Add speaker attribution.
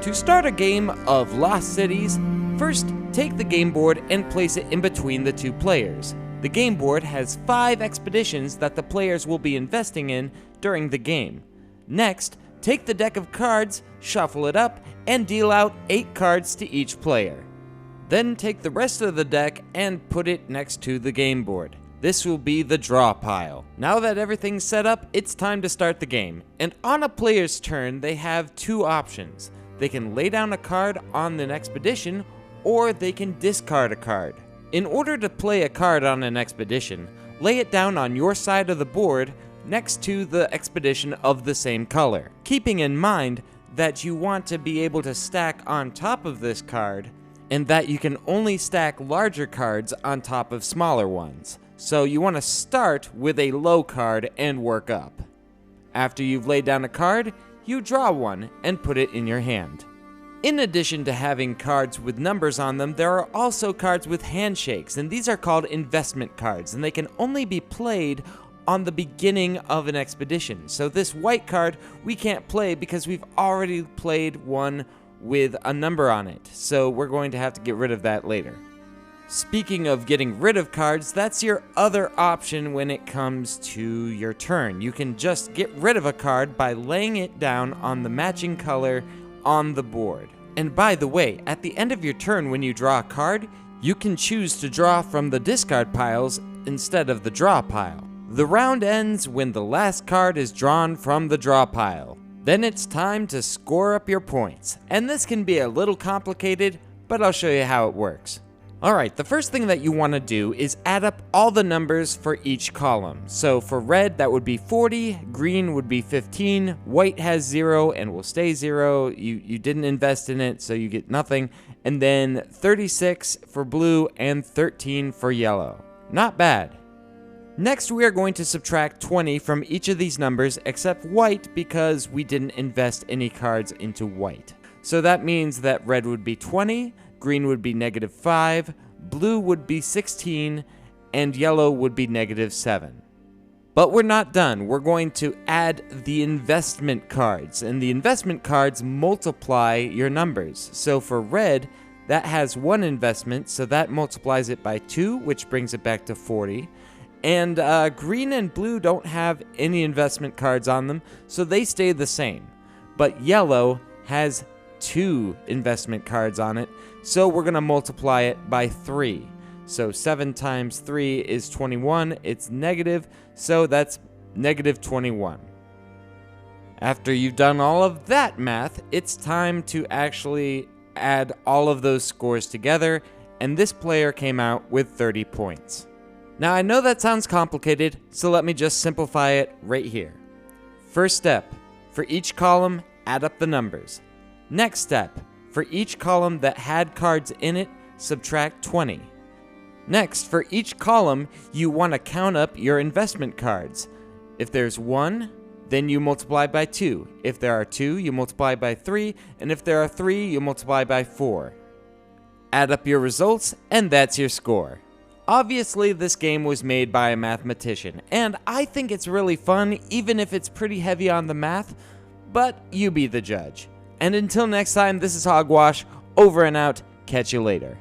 Speaker 1: To start a game of Lost Cities, first take the game board and place it in between the two players. The game board has 5 expeditions that the players will be investing in during the game. Next, take the deck of cards, shuffle it up, and deal out 8 cards to each player. Then take the rest of the deck and put it next to the game board. This will be the draw pile. Now that everything's set up, it's time to start the game. And on a player's turn, they have 2 options. They can lay down a card on an expedition, or they can discard a card. In order to play a card on an expedition, lay it down on your side of the board next to the expedition of the same color, keeping in mind that you want to be able to stack on top of this card, and that you can only stack larger cards on top of smaller ones. So you want to start with a low card and work up. After you've laid down a card, you draw one and put it in your hand. In addition to having cards with numbers on them, there are also cards with handshakes, and these are called investment cards, and they can only be played on the beginning of an expedition. So this white card we can't play because we've already played one with a number on it, so we're going to have to get rid of that later. Speaking of getting rid of cards, that's your other option when it comes to your turn. You can just get rid of a card by laying it down on the matching color on the board. And by the way, at the end of your turn when you draw a card, you can choose to draw from the discard piles instead of the draw pile. The round ends when the last card is drawn from the draw pile. Then it's time to score up your points. And this can be a little complicated, but I'll show you how it works. Alright, the first thing that you want to do is add up all the numbers for each column. So for red, that would be 40, green would be 15, white has 0 and will stay 0. You didn't invest in it, so you get nothing. And then 36 for blue and 13 for yellow. Not bad. Next, we are going to subtract 20 from each of these numbers except white because we didn't invest any cards into white. So that means that red would be 20, green would be -5, blue would be 16, and yellow would be -7. But we're not done. We're going to add the investment cards, and the investment cards multiply your numbers. So for red, that has 1 investment, so that multiplies it by 2, which brings it back to 40. And green and blue don't have any investment cards on them, so they stay the same. But yellow has 2 investment cards on it, so we're going to multiply it by 3. So 7 times 3 is 21, it's negative, so that's -21. After you've done all of that math, it's time to actually add all of those scores together, and this player came out with 30 points. Now I know that sounds complicated, so let me just simplify it right here. First step, for each column, add up the numbers. Next step, for each column that had cards in it, subtract 20. Next, for each column, you want to count up your investment cards. If there's 1, then you multiply by 2. If there are 2, you multiply by 3, and if there are 3, you multiply by 4. Add up your results, and that's your score. Obviously, this game was made by a mathematician, and I think it's really fun, even if it's pretty heavy on the math, but you be the judge. And until next time, this is Hogwash, over and out, catch you later.